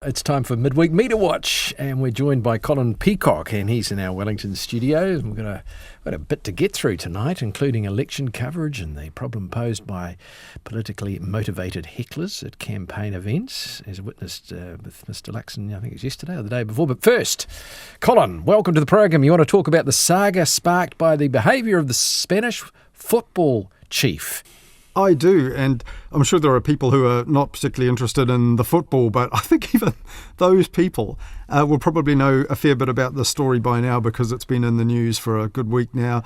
It's time for Midweek Mediawatch, and we're joined by Colin Peacock, and he's in our Wellington studio. We've got a bit to get through tonight, including election coverage and the problem posed by politically motivated hecklers at campaign events, as witnessed with Mr. Luxon, I think it was yesterday or the day before. But first, Colin, welcome to the program. You want to talk about the saga sparked by the behaviour of the Spanish football chief. I do, and I'm sure there are people who are not particularly interested in the football, but I think even those people will probably know a fair bit about the story by now because it's been in the news for a good week now.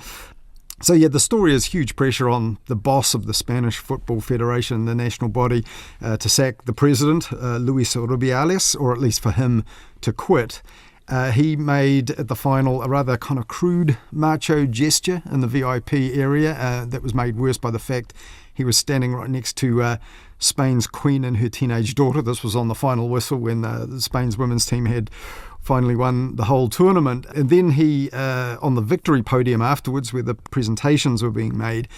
So yeah, the story is huge pressure on the boss of the Spanish Football Federation, the national body, to sack the president, Luis Rubiales, or at least for him to quit. He made at the final a rather kind of crude macho gesture in the VIP area that was made worse by the fact he was standing right next to Spain's queen and her teenage daughter. This was on the final whistle when Spain's women's team had finally won the whole tournament. And then he, on the victory podium afterwards, where the presentations were being made,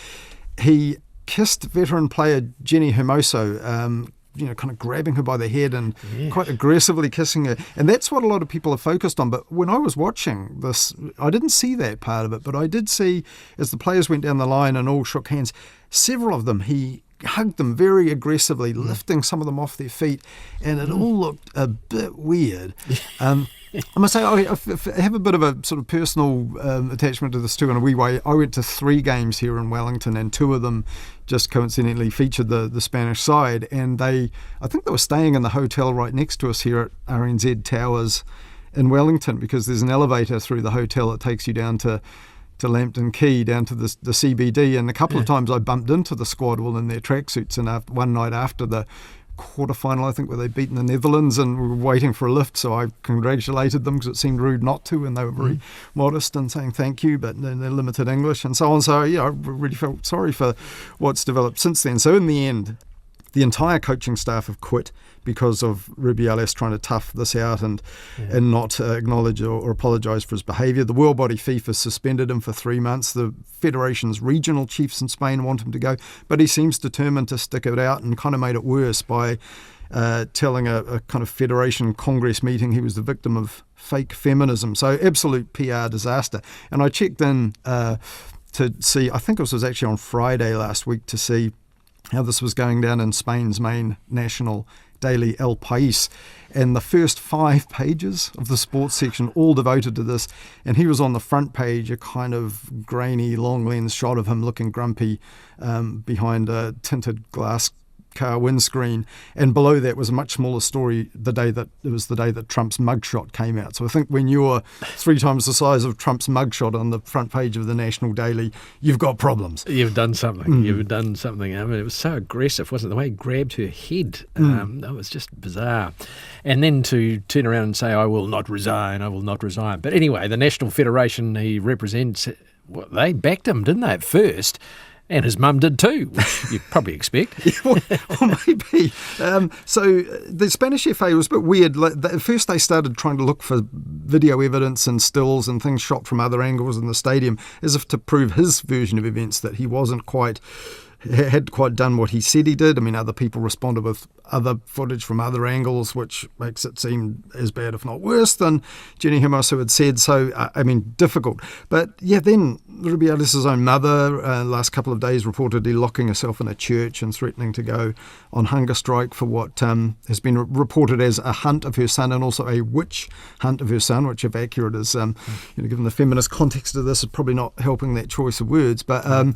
he kissed veteran player Jenny Hermoso, kind of grabbing her by the head and quite aggressively kissing her. And that's what a lot of people are focused on. But when I was watching this, I didn't see that part of it, but I did see, as the players went down the line and all shook hands, several of them, he hugged them very aggressively, lifting some of them off their feet, and it all looked a bit weird. I must say, I have a bit of a sort of personal attachment to this too in a wee way. I went to 3 games here in Wellington, and 2 of them just coincidentally featured the Spanish side, and I think they were staying in the hotel right next to us here at RNZ Towers in Wellington, because there's an elevator through the hotel that takes you down to Lambton Quay, down to the CBD, and a couple of times I bumped into the squad all in their tracksuits, and one night after the quarterfinal, I think, where they'd beaten the Netherlands, and we were waiting for a lift, so I congratulated them because it seemed rude not to, and they were very modest and saying thank you, but in their limited English and so on. So yeah, I really felt sorry for what's developed since then. So in the end, the entire coaching staff have quit because of Rubiales trying to tough this out and not acknowledge or apologise for his behaviour. The world body FIFA suspended him for 3 months. The federation's regional chiefs in Spain want him to go, but he seems determined to stick it out, and kind of made it worse by telling a kind of federation congress meeting he was the victim of fake feminism. So absolute PR disaster. And I checked in to see, I think it was actually on Friday last week, to see how this was going down in Spain's main national daily El País, and the first 5 pages of the sports section all devoted to this, and he was on the front page, a kind of grainy long lens shot of him looking grumpy behind a tinted glass car windscreen, and below that was a much smaller story, the day that Trump's mugshot came out. So I think when you're 3 times the size of Trump's mugshot on the front page of the National Daily, you've got problems. You've done something. You've done something. I mean, it was so aggressive, wasn't it? The way he grabbed her head. That was just bizarre. And then to turn around and say, I will not resign. But anyway, the National Federation he represents, they backed him, didn't they, at first? And his mum did too, which you'd probably expect. Well, maybe. So the Spanish FA was a bit weird. At first they started trying to look for video evidence and stills and things shot from other angles in the stadium, as if to prove his version of events, that he hadn't quite done what he said he did. I mean, other people responded with other footage from other angles, which makes it seem as bad, if not worse, than Jenny Hermoso had said. So, difficult. But yeah, then Rubiales' own mother, last couple of days, reportedly locking herself in a church and threatening to go on hunger strike for what has been reported as a hunt of her son, and also a witch hunt of her son, which, if accurate, is, given the feminist context of this, is probably not helping that choice of words. But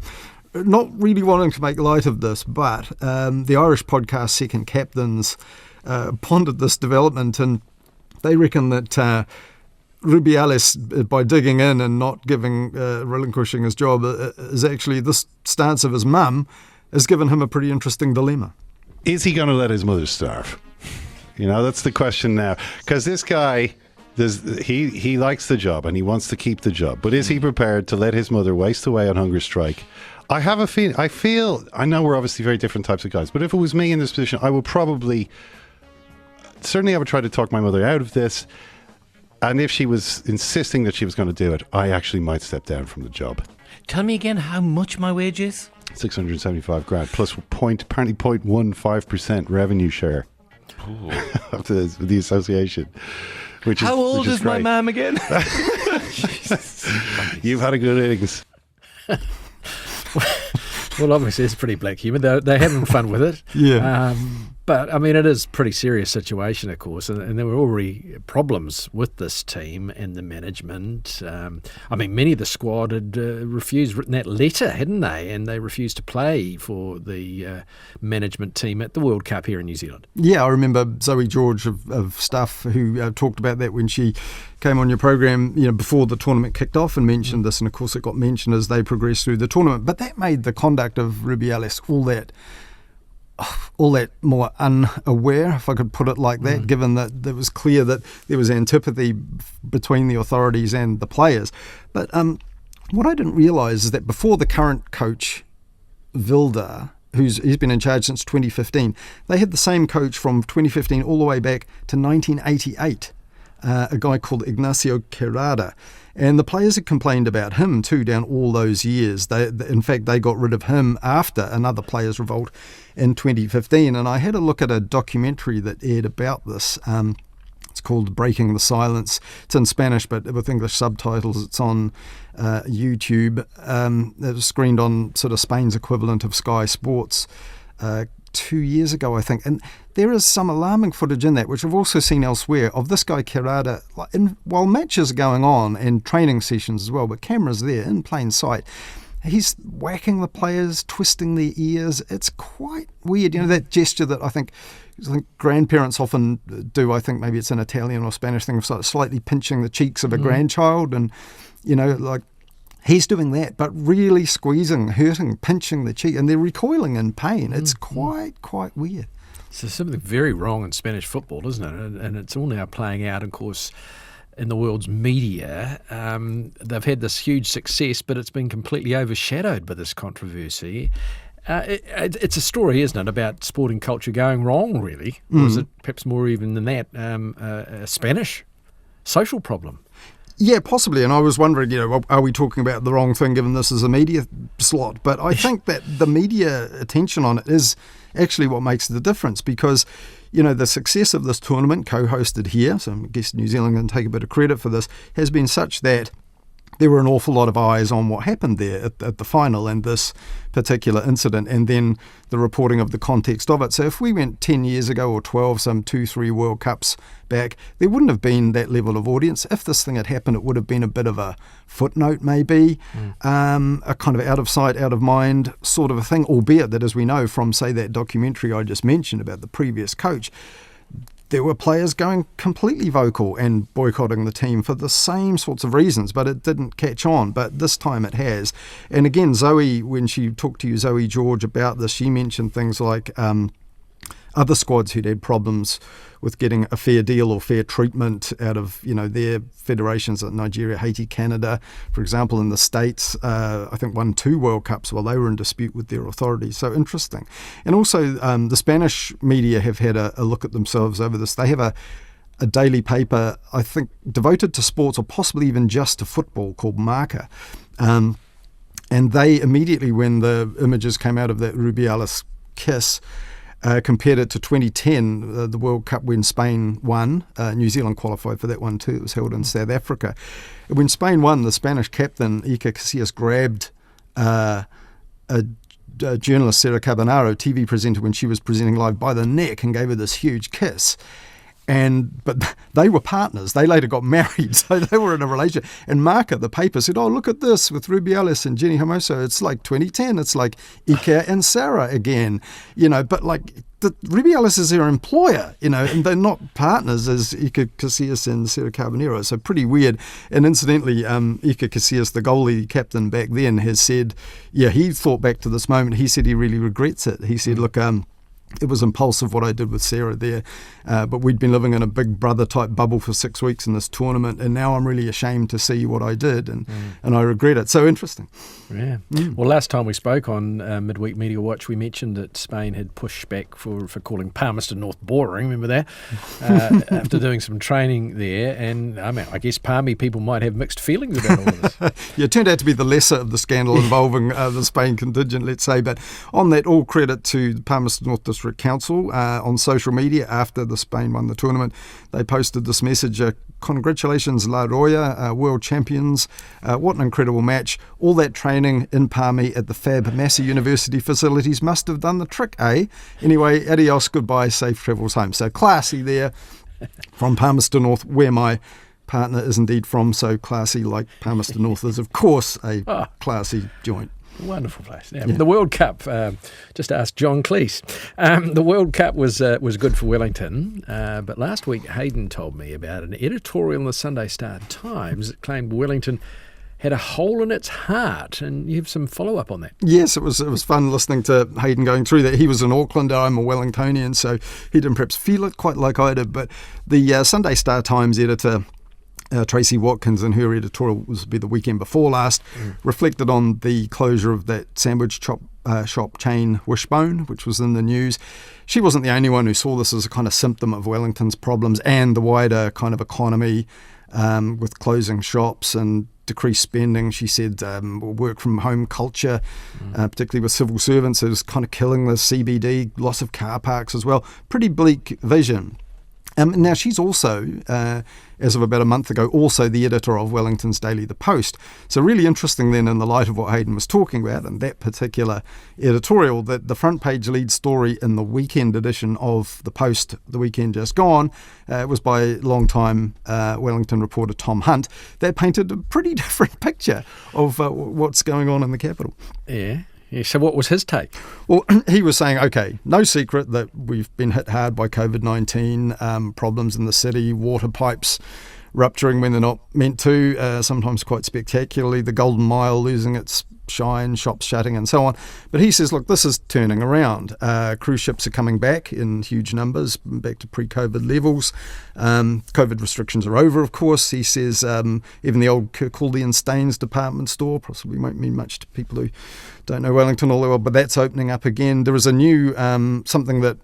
not really wanting to make light of this, but the Irish podcast Second Captains pondered this development, and they reckon that Rubiales, by digging in and not relinquishing his job, is actually, this stance of his mum has given him a pretty interesting dilemma. Is he going to let his mother starve? That's the question now. Because this guy, he likes the job and he wants to keep the job, but is he prepared to let his mother waste away on hunger strike? I have a feeling, I know we're obviously very different types of guys, but if it was me in this position, I would try to talk my mother out of this. And if she was insisting that she was going to do it, I actually might step down from the job. Tell me again how much my wage is? 675 grand plus apparently 0.15% revenue share. of the association. How old is my mum again? You've had a good innings. Well, obviously it's pretty black humour. They're having fun with it. Yeah. But, I mean, it is a pretty serious situation, of course, and there were already problems with this team and the management. I mean, many of the squad had written that letter, hadn't they? And they refused to play for the management team at the World Cup here in New Zealand. Yeah, I remember Zoe George of Stuff who talked about that when she came on your program, before the tournament kicked off and mentioned this, and of course it got mentioned as they progressed through the tournament. But that made the conduct of Rubiales all that more unaware, if I could put it like that, given that it was clear that there was antipathy between the authorities and the players. But what I didn't realise is that before the current coach, Vilda, he's been in charge since 2015, they had the same coach from 2015 all the way back to 1988, a guy called Ignacio Querada. And the players had complained about him too down all those years. In fact, they got rid of him after another players' revolt in 2015. And I had a look at a documentary that aired about this. It's called Breaking the Silence. It's in Spanish, but with English subtitles. It's on YouTube. It was screened on sort of Spain's equivalent of Sky Sports 2 years ago, I think. And there is some alarming footage in that, which I've also seen elsewhere, of this guy Querada, while matches are going on and training sessions as well, but cameras there in plain sight. He's whacking the players, twisting their ears. It's quite weird. That gesture that I think grandparents often do. I think maybe it's an Italian or Spanish thing of slightly pinching the cheeks of a grandchild. And, he's doing that, but really squeezing, hurting, pinching the cheek, and they're recoiling in pain. It's quite weird. So something very wrong in Spanish football, isn't it? And it's all now playing out, of course, in the world's media. They've had this huge success, but it's been completely overshadowed by this controversy. It's a story, isn't it, about sporting culture going wrong, really? Or is it perhaps more even than that, a Spanish social problem? Yeah, possibly. And I was wondering, are we talking about the wrong thing given this is a media slot? But I think that the media attention on it is actually what makes the difference, because, the success of this tournament, co-hosted here, so I guess New Zealand can take a bit of credit for this, has been such that there were an awful lot of eyes on what happened there at the final and this particular incident, and then the reporting of the context of it. So if we went 10 years ago or 12, some 2-3 World Cups back, there wouldn't have been that level of audience. If this thing had happened, it would have been a bit of a footnote maybe, a kind of out of sight, out of mind sort of a thing, albeit that, as we know from, say, that documentary I just mentioned about the previous coach, there were players going completely vocal and boycotting the team for the same sorts of reasons, but it didn't catch on. But this time it has. And again, Zoe, when she talked to you, Zoe George, about this, she mentioned things like other squads who'd had problems with getting a fair deal or fair treatment out of, their federations like Nigeria, Haiti, Canada, for example. In the States, I think won 2 World Cups while they were in dispute with their authorities. So interesting. And also the Spanish media have had a look at themselves over this. They have a daily paper, I think, devoted to sports, or possibly even just to football, called Marca. And they immediately, when the images came out of that Rubiales kiss, compared it to 2010, the World Cup when Spain won. New Zealand qualified for that one too. It was held in South Africa. When Spain won, the Spanish captain, Iker Casillas, grabbed a journalist, Sarah Carbonaro, TV presenter, when she was presenting live, by the neck and gave her this huge kiss. But they were partners. They later got married, so they were in a relationship. And Marca, the paper, said, "Oh, look at this with Rubiales and Jenny Hermoso. It's like 2010. It's like Iker and Sarah again." But like Rubiales is their employer, and they're not partners as Iker Casillas and Sarah Carbonaro. So pretty weird. And incidentally, Iker Casillas, the goalie captain back then, has said, he thought back to this moment. He said he really regrets it. He said, "Look, it was impulsive what I did with Sarah there, but we'd been living in a big brother type bubble for 6 weeks in this tournament, and now I'm really ashamed to see what I did, and I regret it." So interesting. Yeah. Well, last time we spoke on Midweek Mediawatch, we mentioned that Spain had pushed back for calling Palmerston North boring. Remember that? After doing some training there, and I guess Palmy people might have mixed feelings about all of this. It turned out to be the lesser of the scandal involving the Spain contingent, let's say. But on that, all credit to the Palmerston North District Council on social media after the Spain won the tournament. They posted this message, congratulations La Roya, world champions. What an incredible match. All that training in Palmy at the Fab Massey University facilities must have done the trick, eh? Anyway, adios, goodbye, safe travels home. So classy there from Palmerston North, where my partner is indeed from, so classy like Palmerston North is, of course, a classy joint. Wonderful place. Yeah. The World Cup, just ask John Cleese. The World Cup was good for Wellington, but last week Hayden told me about an editorial in the Sunday Star Times that claimed Wellington had a hole in its heart, and you have some follow-up on that. Yes, it was fun listening to Hayden going through that. He was an Aucklander, I'm a Wellingtonian, so he didn't perhaps feel it quite like I did, but the Sunday Star Times editor, Tracy Watkins, in her editorial, was be the weekend before last, reflected on the closure of that sandwich shop chain Wishbone, which was in the news. She wasn't the only one who saw this as a kind of symptom of Wellington's problems and the wider kind of economy with closing shops and decreased spending. She said work from home culture, particularly with civil servants, is kind of killing the CBD, loss of car parks as well. Pretty bleak vision. Now, she's also, as of about a month ago, also the editor of Wellington's daily The Post. So really interesting then, in the light of what Hayden was talking about and that particular editorial, that the front page lead story in the weekend edition of The Post, the weekend just gone, was by long-time Wellington reporter Tom Hunt. That painted a pretty different picture of what's going on in the capital. Yeah. Yeah, so what was his take? Well, he was saying, okay, no secret that we've been hit hard by COVID-19, problems in the city, water pipes rupturing when they're not meant to, sometimes quite spectacularly, the Golden Mile losing its shine, shops shutting and so on. But he says, look, this is turning around. Cruise ships are coming back in huge numbers, back to pre-COVID levels. COVID restrictions are over, of course. He says even the old Kirkcaldian Staines department store possibly won't mean much to people who don't know Wellington all that well, but that's opening up again. There is a new something that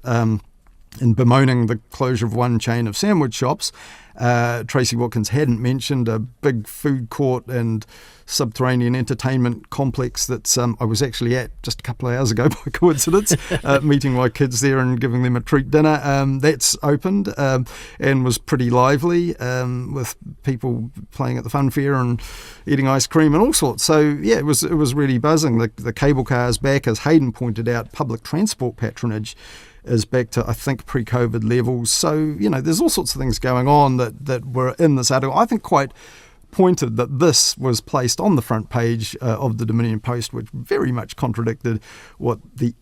in bemoaning the closure of one chain of sandwich shops, Tracy Watkins hadn't mentioned a big food court and subterranean entertainment complex that I was actually at just a couple of hours ago by coincidence, meeting my kids there and giving them a treat dinner. That's opened and was pretty lively, with people playing at the fun fair and eating ice cream and all sorts. So yeah, it was really buzzing. The cable car is back, as Hayden pointed out. Public transport patronage is back to, I think, pre-COVID levels. So, there's all sorts of things going on that were in this article. I think quite pointed that this was placed on the front page of the Dominion Post, which very much contradicted what the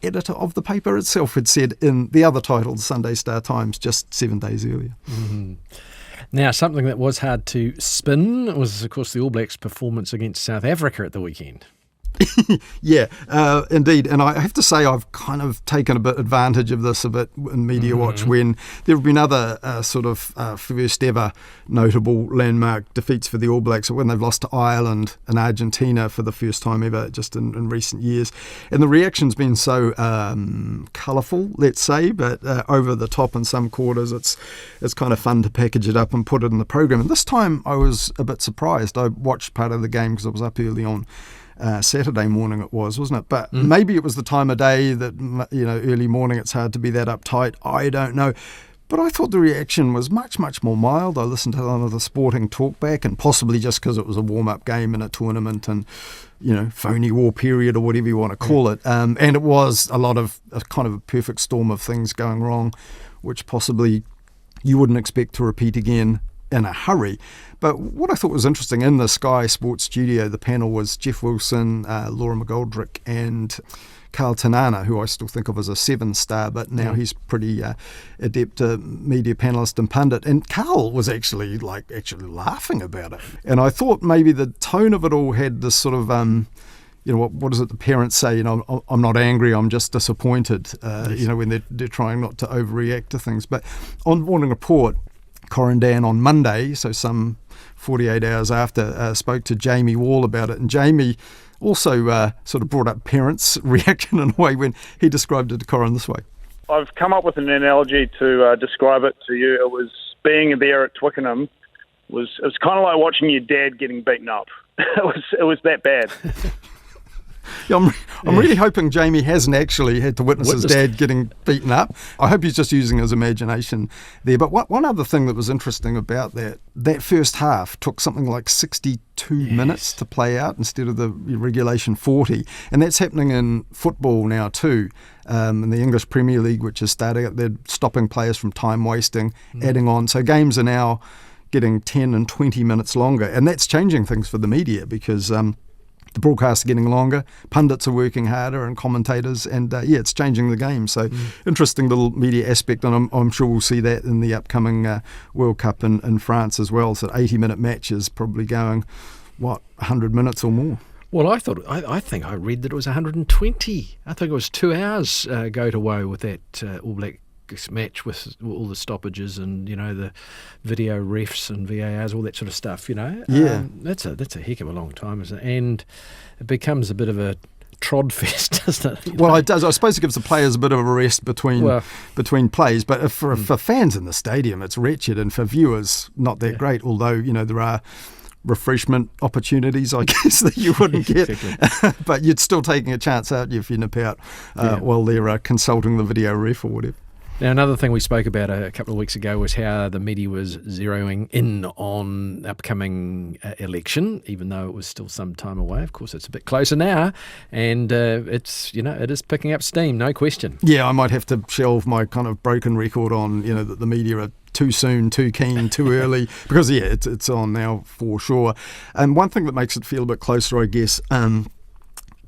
editor of the paper itself had said in the other title, the Sunday Star Times, just 7 days earlier. Mm-hmm. Now, something that was hard to spin was, of course, the All Blacks' performance against South Africa at the weekend. Yeah, indeed. And I have to say I've kind of taken a bit advantage of this a bit in Mediawatch when there have been other first ever notable landmark defeats for the All Blacks, when they've lost to Ireland and Argentina for the first time ever just in recent years. And the reaction's been so colourful, let's say, but over the top in some quarters. It's kind of fun to package it up and put it in the program. And this time I was a bit surprised. I watched part of the game because I was up early on Saturday morning it was, wasn't it? But maybe it was the time of day that, early morning, it's hard to be that uptight. I don't know. But I thought the reaction was much, much more mild. I listened to some of the sporting talkback, and possibly just because it was a warm-up game in a tournament and, phony war period or whatever you want to call it. And it was a lot of a kind of a perfect storm of things going wrong, which possibly you wouldn't expect to repeat again in a hurry. But what I thought was interesting, in the Sky Sports studio, the panel was Jeff Wilson, Laura McGoldrick and Carl Tanana, who I still think of as a 7-star, but now he's pretty adept media panellist and pundit. And Carl was actually laughing about it. And I thought maybe the tone of it all had this sort of, what is it the parents say, I'm not angry, I'm just disappointed, when they're trying not to overreact to things. But on Morning Report, Corin Dan on Monday, so some 48 hours after, spoke to Jamie Wall about it. And Jamie also sort of brought up parents' reaction in a way when he described it to Corin this way. I've come up with an analogy to describe it to you. It was being there at Twickenham. It was kind of like watching your dad getting beaten up. It was that bad. I'm really hoping Jamie hasn't actually had to witness his dad getting beaten up. I hope he's just using his imagination there. But one other thing that was interesting about that first half took something like 62 minutes to play out instead of the regulation 40. And that's happening in football now too. In the English Premier League, which is starting, they're stopping players from time wasting, adding on. So games are now getting 10 and 20 minutes longer. And that's changing things for the media because the broadcasts are getting longer, pundits are working harder and commentators, and it's changing the game. So interesting little media aspect, and I'm sure we'll see that in the upcoming World Cup in France as well. So 80-minute matches probably going, 100 minutes or more. Well, I think I read that it was 120. I think it was 2 hours go to woe with that All Blacks match with all the stoppages and the video refs and VARs, all that sort of stuff. That's a heck of a long time, isn't it? And it becomes a bit of a trod fest, doesn't it? Well, it does. I suppose it gives the players a bit of a rest between plays, but for fans in the stadium, it's wretched, and for viewers, not that great. Although there are refreshment opportunities, I guess, that you wouldn't get. But you're still taking a chance out if you nip out while they're consulting the video ref or whatever. Now, another thing we spoke about a couple of weeks ago was how the media was zeroing in on upcoming election, even though it was still some time away. Of course, it's a bit closer now, and it is picking up steam, no question. Yeah, I might have to shelve my kind of broken record on that the media are too soon, too keen, too early, because it's on now for sure. And one thing that makes it feel a bit closer, I guess,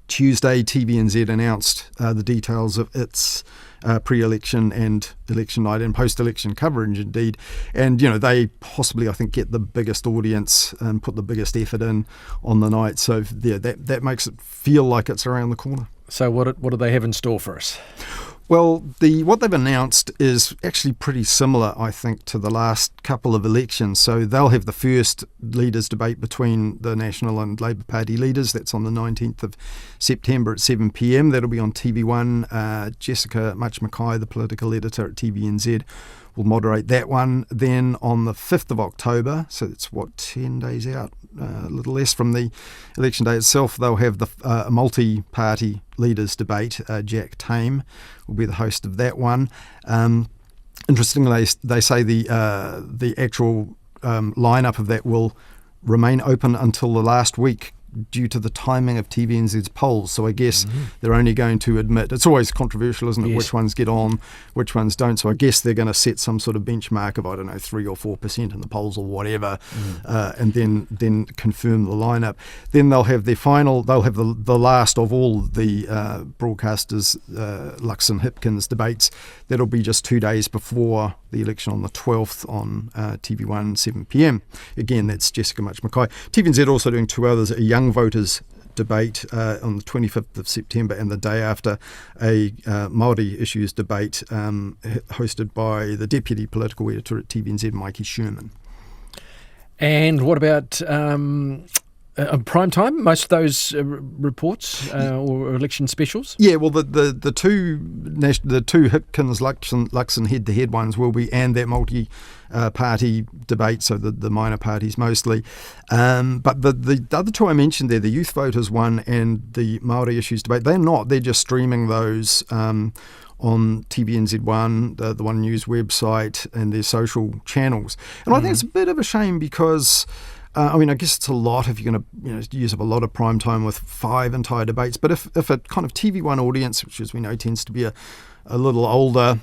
Tuesday, TVNZ announced the details of its pre-election and election night and post-election coverage, indeed. And, they possibly, I think, get the biggest audience and put the biggest effort in on the night. So, that makes it feel like it's around the corner. So what do they have in store for us? Well, what they've announced is actually pretty similar, I think, to the last couple of elections. So they'll have the first leaders' debate between the National and Labour Party leaders. That's on the 19th of September at 7 p.m. That'll be on TV1. Jessica Mackay, the political editor at TVNZ, will moderate that one. Then on the 5th of October, so it's 10 days out, a little less from the election day itself, they'll have the multi-party leaders debate. Jack Tame will be the host of that one. Interestingly, they say the actual lineup of that will remain open until the last week due to the timing of TVNZ's polls. So I guess they're only going to admit, it's always controversial, isn't it, yes, which ones get on, which ones don't. So I guess they're going to set some sort of benchmark of, 3 or 4% in the polls or whatever, and then confirm the lineup. Then they'll have the last of all the broadcasters, Lux and Hipkins debates. That'll be just 2 days before the election on the 12th on TV1, 7 p.m. Again, that's Jessica Mackay. TVNZ also doing two others, a young voters debate on the 25th of September, and the day after a Māori issues debate hosted by the deputy political editor at TVNZ, Mikey Sherman. And what about prime time? Most of those reports or election specials? Yeah, well, the two Hipkins Luxon head-to-head ones will be, and that multi-party debate, so the minor parties mostly. But the other two I mentioned there, the youth voters one and the Māori issues debate, they're not. They're just streaming those on TVNZ1, the One News website, and their social channels. And I think it's a bit of a shame because I guess it's a lot if you're going to use up a lot of prime time with 5 entire debates. But if a kind of TV1 audience, which as we know tends to be a little older,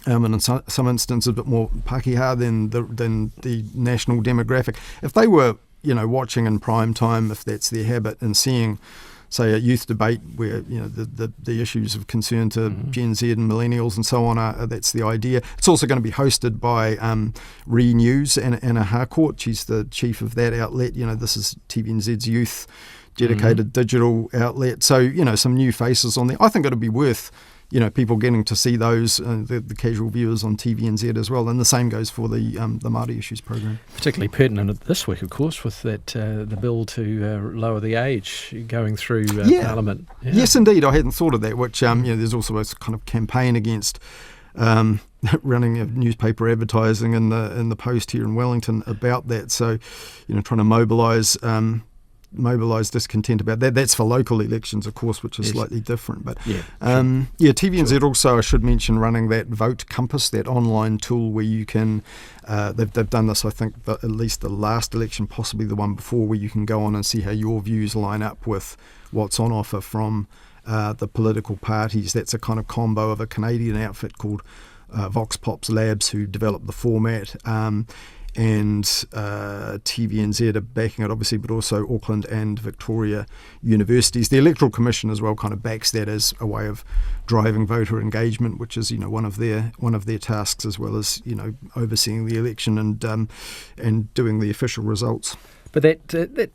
and in some instances a bit more Pākehā than the national demographic, if they were watching in prime time, if that's their habit, and seeing, say, a youth debate where the issues of concern to Gen Z and millennials and so on that's the idea. It's also going to be hosted by Re News and Anna Harcourt. She's the chief of that outlet. This is TVNZ's youth dedicated digital outlet. So some new faces on there. I think it'll be worth people getting to see those, the casual viewers on TVNZ as well. And the same goes for the Māori Issues program. Particularly pertinent this week, of course, with that the bill to lower the age going through Parliament. Yeah. Yes, indeed. I hadn't thought of that, which there's also a kind of campaign against running of newspaper advertising in the Post here in Wellington about that. So, trying to mobilise mobilise discontent about that. That's for local elections, of course, which is slightly different. But TVNZ also, I should mention, running that Vote Compass, that online tool where you can, they've done this, I think, at least the last election, possibly the one before, where you can go on and see how your views line up with what's on offer from the political parties. That's a kind of combo of a Canadian outfit called Vox Pops Labs, who developed the format, and TVNZ are backing it, obviously, but also Auckland and Victoria universities. The Electoral Commission as well kind of backs that as a way of driving voter engagement, which is, one of their tasks, as well as, overseeing the election and doing the official results. But that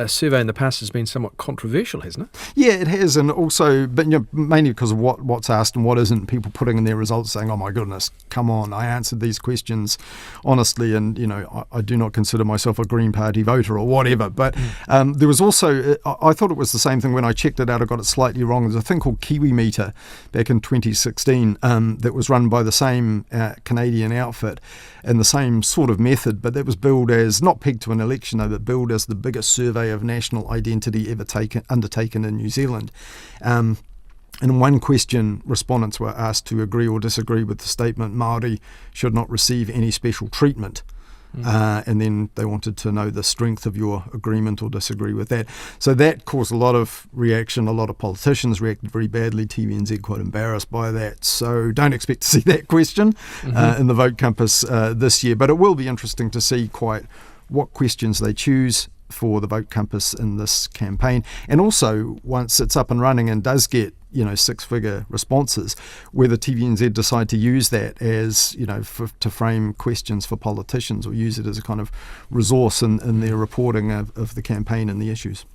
survey in the past has been somewhat controversial, hasn't it? Yeah, it has, and also, but mainly because of what's asked and what isn't. People putting in their results saying, "Oh my goodness, come on! I answered these questions honestly, and I do not consider myself a Green Party voter or whatever." But there was also, I thought it was the same thing when I checked it out. I got it slightly wrong. There's a thing called Kiwi Meter back in 2016 that was run by the same Canadian outfit and the same sort of method, but that was billed as, not pegged to an election though, but billed as the biggest survey of national identity ever undertaken in New Zealand. In one question, respondents were asked to agree or disagree with the statement, Māori should not receive any special treatment. And then they wanted to know the strength of your agreement or disagree with that. So that caused a lot of reaction. A lot of politicians reacted very badly. TVNZ quite embarrassed by that. So don't expect to see that question in the Vote Compass this year. But it will be interesting to see quite what questions they choose for the Vote Compass in this campaign. And also, once it's up and running and does get six-figure responses, whether TVNZ decide to use that as, to frame questions for politicians, or use it as a kind of resource in their reporting of the campaign and the issues.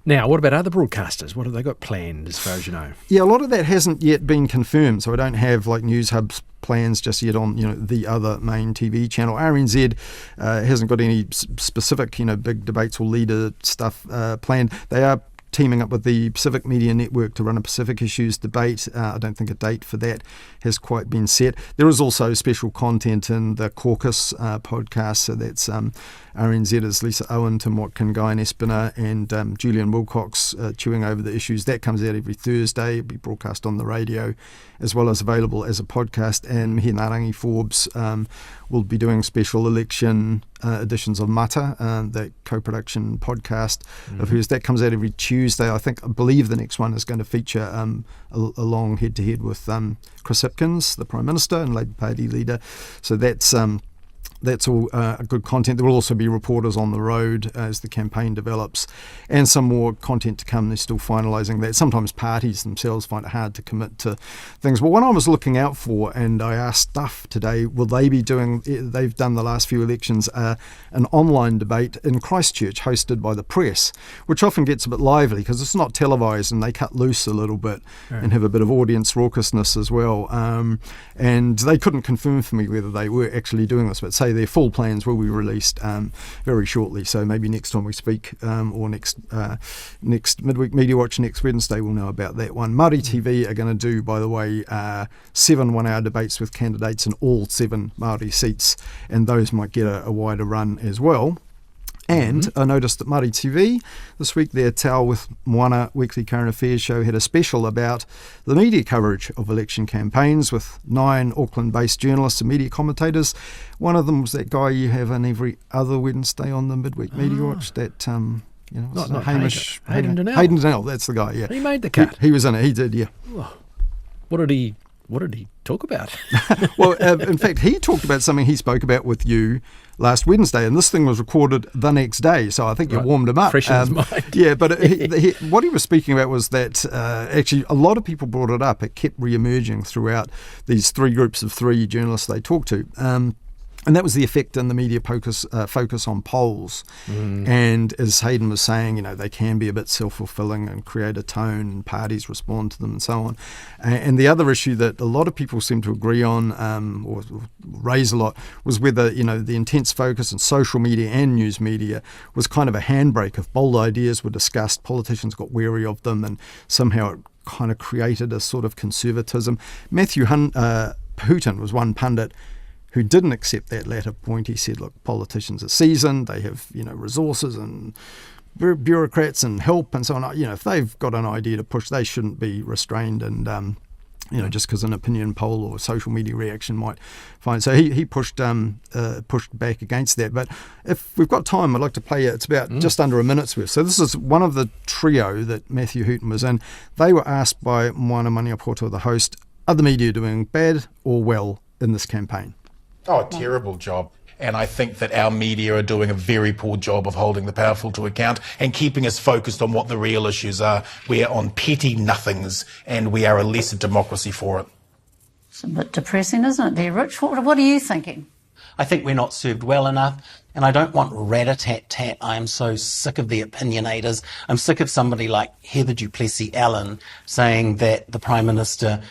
Now, what about other broadcasters? What have they got planned, as far as you know? Yeah, a lot of that hasn't yet been confirmed, so I don't have News Hub's plans just yet on the other main TV channel. RNZ hasn't got any specific big debates or leader stuff planned. They are teaming up with the Pacific Media Network to run a Pacific Issues debate. I don't think a date for that has quite been set. There is also special content in the Caucus podcast, so that's RNZ's Lisa Owen, Tim Watkin, Guy Nespiner, and Julian Wilcox chewing over the issues. That comes out every Thursday. It'll be broadcast on the radio as well as available as a podcast. And Mihi Narangi Forbes will be doing special election editions of Mata, the co-production podcast of hers. That comes out every Tuesday. I believe the next one is going to feature a long head-to-head with Chris Hipkins, the Prime Minister and Labour Party leader. So that's all good content. There will also be reporters on the road as the campaign develops, and some more content to come. They're still finalising that. Sometimes parties themselves find it hard to commit to things. But what I was looking out for, and I asked Stuff today, will they be doing, they've done the last few elections, an online debate in Christchurch hosted by the press, which often gets a bit lively because it's not televised and they cut loose a little bit and have a bit of audience raucousness as well. And they couldn't confirm for me whether they were actually doing this, but say their full plans will be released very shortly. So maybe next time we speak, or next Midweek Mediawatch next Wednesday, we'll know about that one. Māori TV are going to do, by the way, 7 one-hour debates with candidates in all 7 Māori seats, and those might get a wider run as well. And I noticed that Māori TV this week, their Tau with Moana weekly current affairs show, had a special about the media coverage of election campaigns with 9 Auckland-based journalists and media commentators. One of them was that guy you have on every other Wednesday on the Midweek Mediawatch, that not Hamish Hayden Donnell. Hayden Donnell, that's the guy. Yeah, he made the cut. He was in it. He did. Yeah. What did he talk about? Well, in fact, he talked about something he spoke about with you last Wednesday, and this thing was recorded the next day, so I think you warmed him up. Fresh in his mind. Yeah, but what he was speaking about was that actually a lot of people brought it up. It kept re-emerging throughout these 3 groups of 3 journalists they talked to. And that was the effect in the media focus on polls. And as Hayden was saying, they can be a bit self-fulfilling and create a tone, and parties respond to them and so on. And the other issue that a lot of people seem to agree on, or raise a lot, was whether, the intense focus on social media and news media was kind of a handbrake. If bold ideas were discussed, politicians got wary of them, and somehow it kind of created a sort of conservatism. Matthew Houghton was one pundit who didn't accept that latter point. He said, look, politicians are seasoned, they have resources and bureaucrats and help and so on. If they've got an idea to push, they shouldn't be restrained and just because an opinion poll or social media reaction might find. So he pushed back against that. But if we've got time, I'd like to play it. It's about just under a minute's worth. So this is one of the trio that Matthew Hooton was in. They were asked by Moana Maniapoto, the host, are the media doing bad or well in this campaign? Oh, a terrible job. And I think that our media are doing a very poor job of holding the powerful to account and keeping us focused on what the real issues are. We are on petty nothings and we are a lesser democracy for it. It's a bit depressing, isn't it there, Rich? What are you thinking? I think we're not served well enough, and I don't want rat-a-tat-tat. I am so sick of the opinionators. I'm sick of somebody like Heather Duplessis-Allen saying that the Prime Minister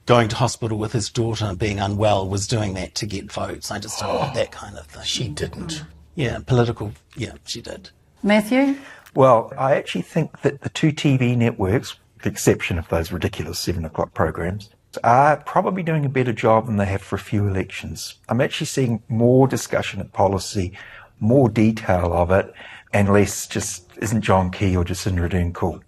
going to hospital with his daughter being unwell was doing that to get votes. I just don't want that kind of thing. She didn't. Yeah, political, yeah, she did. Matthew? Well, I actually think that the two TV networks, with the exception of those ridiculous 7 o'clock programs, are probably doing a better job than they have for a few elections. I'm actually seeing more discussion of policy, more detail of it, and less just, isn't John Key or Jacinda Ardern cool?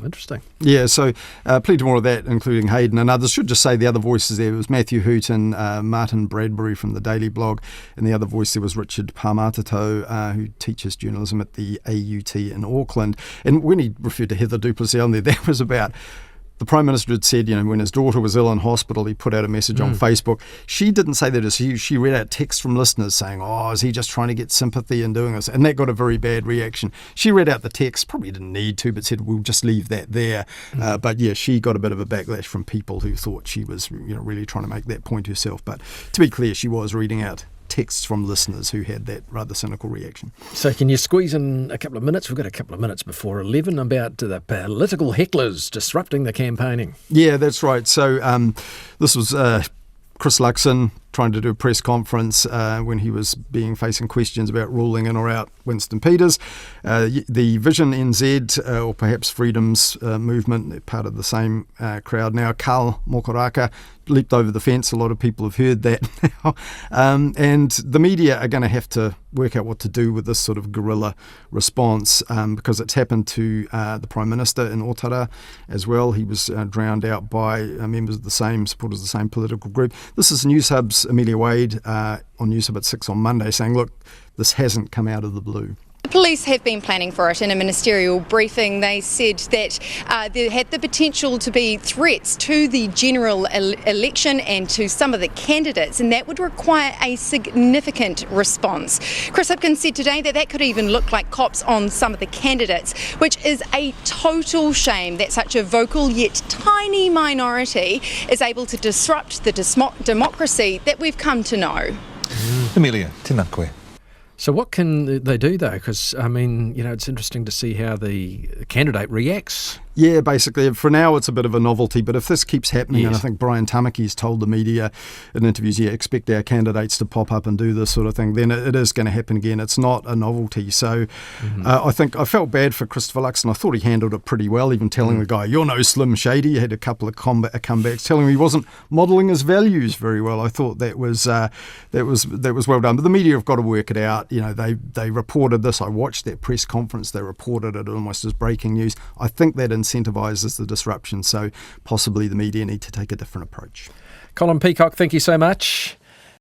Interesting. Yeah, so plenty more of that, including Hayden and others. Should just say the other voices there was Matthew Hooton, Martin Bradbury from the Daily Blog, and the other voice there was Richard Parmatato, who teaches journalism at the AUT in Auckland. And when he referred to Heather Duplessis-Allen there, that was about... The Prime Minister had said, when his daughter was ill in hospital, he put out a message on Facebook. She didn't say that as she read out texts from listeners saying, is he just trying to get sympathy and doing this? And that got a very bad reaction. She read out the text, probably didn't need to, but said, we'll just leave that there. But yeah, she got a bit of a backlash from people who thought she was really trying to make that point herself. But to be clear, she was reading out texts from listeners who had that rather cynical reaction. So can you squeeze in a couple of minutes? We've got a couple of minutes before 11 about the political hecklers disrupting the campaigning. Yeah, that's right. So this was Chris Luxon trying to do a press conference when he was facing questions about ruling in or out Winston Peters. The Vision NZ, or perhaps Freedom's movement, part of the same crowd now, Carl Mokoraka, leaped over the fence. A lot of people have heard that now. And the media are going to have to work out what to do with this sort of guerrilla response because it's happened to the Prime Minister in Otara as well. He was drowned out by members of the same, supporters of the same political group. This is News Hub's Amelia Wade on News Hub at 6 on Monday saying, look, this hasn't come out of the blue. The police have been planning for it. In a ministerial briefing, they said that there had the potential to be threats to the general election and to some of the candidates, and that would require a significant response. Chris Hipkins said today that could even look like cops on some of the candidates, which is a total shame that such a vocal yet tiny minority is able to disrupt the democracy that we've come to know. Amelia, tēnā koe. So what can they do, though? Because, it's interesting to see how the candidate reacts. Yeah, basically, for now it's a bit of a novelty, but if this keeps happening, and I think Brian Tamaki's told the media in interviews, expect our candidates to pop up and do this sort of thing, then it is going to happen again. It's not a novelty. So I think I felt bad for Christopher Luxon. I thought he handled it pretty well, even telling the guy, you're no Slim Shady. He had a couple of comebacks, telling him he wasn't modelling his values very well. I thought that was well done. But the media have got to work it out. They reported this. I watched that press conference. They reported it almost as breaking news. I think that incentivises the disruption, so possibly the media need to take a different approach. Colin Peacock, thank you so much.